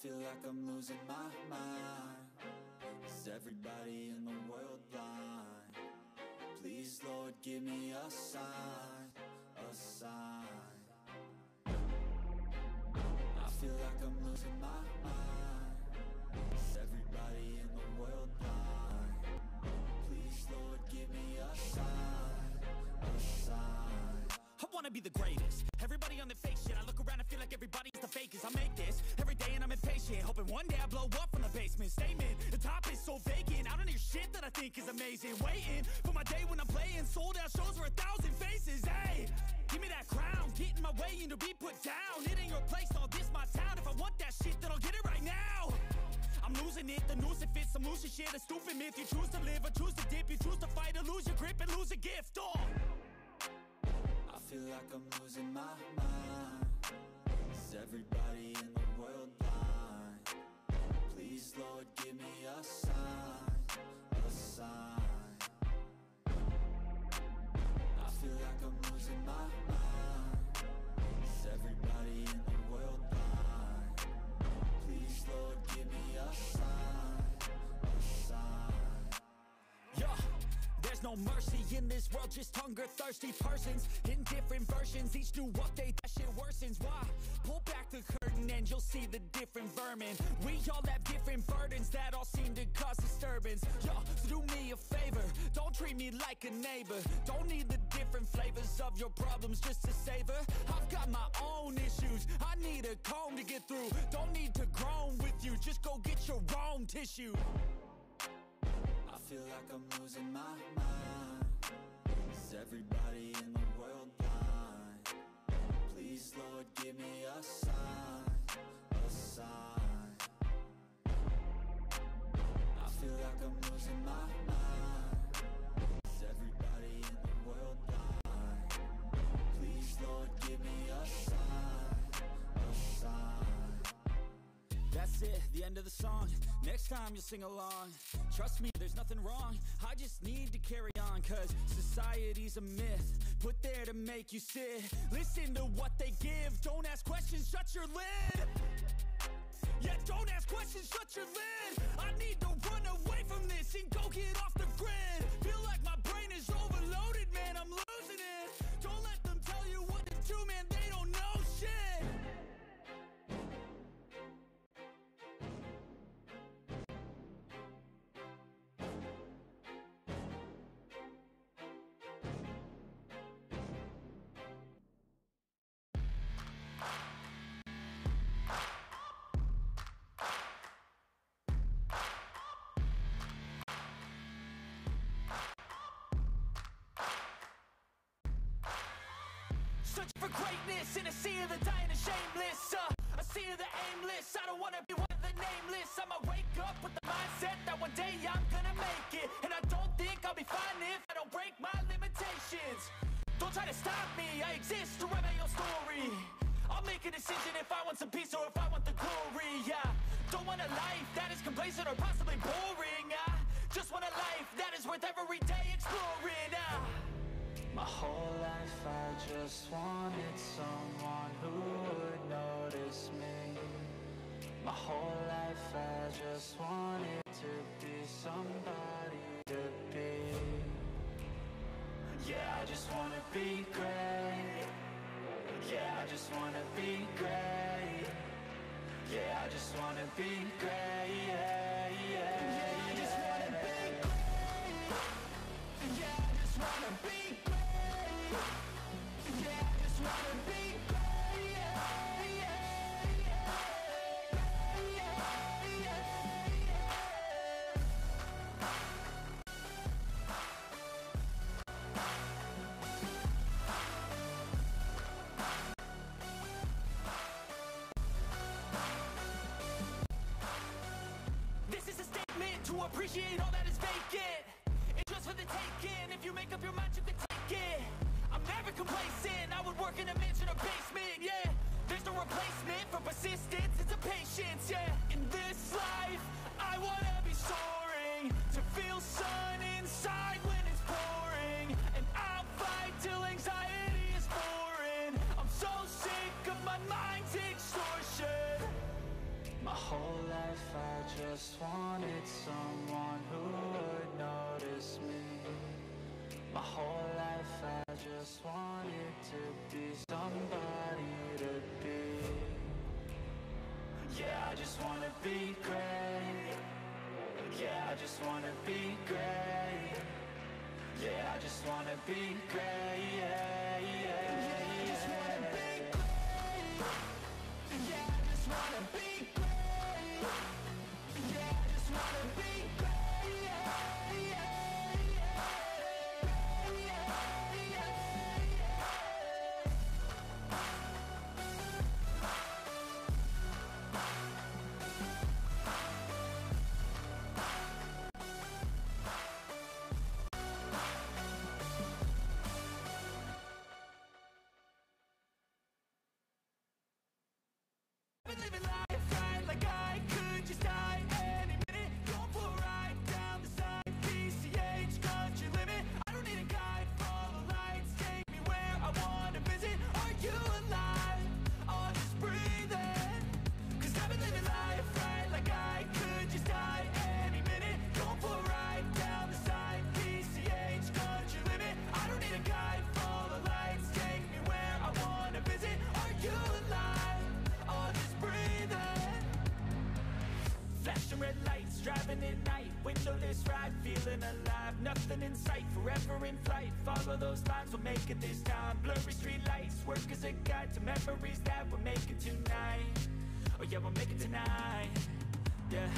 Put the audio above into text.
feel like I'm losing my mind. Is everybody in the world blind? Please, Lord, give me a sign, a sign. I feel like I'm losing my mind. Is everybody in the world blind? Please, Lord, give me a sign, a sign. I wanna be the greatest. Everybody on their fake shit. I look around and feel like everybody's the fakest. I make this every day and I'm impatient, hoping one day I blow up from the basement. Statement, the top is so vacant. I don't hear shit that I think is amazing. Waiting for my day when I'm playing sold out shows for 1,000 faces. Hey, give me that crown, get in my way and to be put down. It ain't your place, all this my town. If I want that shit, then I'll get it right now. I'm losing it, the noose it fits, some losing shit, a stupid myth. You choose to live or choose to dip, you choose to fight or lose your grip and lose a gift. I feel like I'm losing my mind. Is everybody in the world blind? Please, Lord, give me a sign, a sign. I feel like I'm losing my mind. Is everybody in the world blind? Please, Lord, give me a sign, a sign. Yeah. There's no mercy in this world, just hunger-thirsty persons in different versions. Each new update, that shit worsens. Why? Pull back the curtain and you'll see the different vermin. We all have different burdens that all seem to cause disturbance. Yo, so do me a favor, don't treat me like a neighbor. Don't need the different flavors of your problems just to savor. I've got my own issues, I need a comb to get through. Don't need to groan with you, just go get your own tissue. I feel like I'm losing my mind. Is everybody in the world blind? Please, Lord, give me a sign, a sign. I feel like I'm losing my mind. Is everybody in the world blind? Please, Lord, give me a sign, a sign. That's it, the end of the song. Next time you'll sing along. Trust me, there's nothing wrong. I just need to carry on, cause society's a myth put there to make you sit. Listen to what they give. Don't ask questions, shut your lid. Yeah, don't ask questions, shut your lid. I need to run away from this and go get off the grid. Feel like my brain is overloaded, man, I'm losing it. Don't let them tell you what to do, man, they don't know shit. For greatness in a sea of the dying and shameless, a sea of the aimless. I don't wanna be one of the nameless. I'ma wake up with the mindset that one day I'm gonna make it. And I don't think I'll be fine if I don't break my limitations. Don't try to stop me, I exist to write my own story. I'll make a decision if I want some peace or if I want the glory. Yeah, don't want a life that is complacent or possibly boring. I just want a life that is worth every day exploring. My whole life I just wanted someone who would notice me. My whole life I just wanted to be somebody to be. Yeah, I just wanna be great. Yeah, I just wanna be great. Yeah, I just wanna be great. Yeah, yeah, yeah, I just wanna be great. Yeah, I just wanna be great. Yeah, I just wanna be great. Yeah, yeah, yeah, yeah, yeah, This is a statement to appreciate all that is vacant. It's just for the taking. If you make up your mind, you can take it. I'm never complacent. I would work in a mansion or basement. Yeah, there's no replacement for persistence. It's a patience. Yeah, in this life, I wanna be soaring to feel sun inside when it's pouring, and I'll fight till anxiety is foreign. I'm so sick of my mind's extortion. My whole just wanted someone who would notice me. My whole life I just wanted to be somebody to be. Yeah, I just wanna be great. Yeah, I just wanna be great. Yeah, I just wanna be great. Yeah, yeah, yeah, I just wanna be great. Yeah, I just wanna be great. Yeah, I just wanna be great. Yeah, yeah, yeah, yeah, yeah. Been living life right like I could just die any minute. Going for a ride down the side, PCH country limit. I don't need a guide, follow lights, take me where I wanna visit. Are you alive? Or just breathing? Cause I've been living life right like I could just die any minute. Going for a ride down the side, PCH country limit. I don't need a guide, follow lights, take me where I wanna visit. Are you alive? Or just breathing? Flashing red lights, driving at night, windowless ride, feeling alive. Nothing in sight, forever in flight. Follow those lines, we'll make it this time. Blurry street lights, work as a guide to memories that we're making tonight. Oh yeah, we'll make it tonight. Yeah.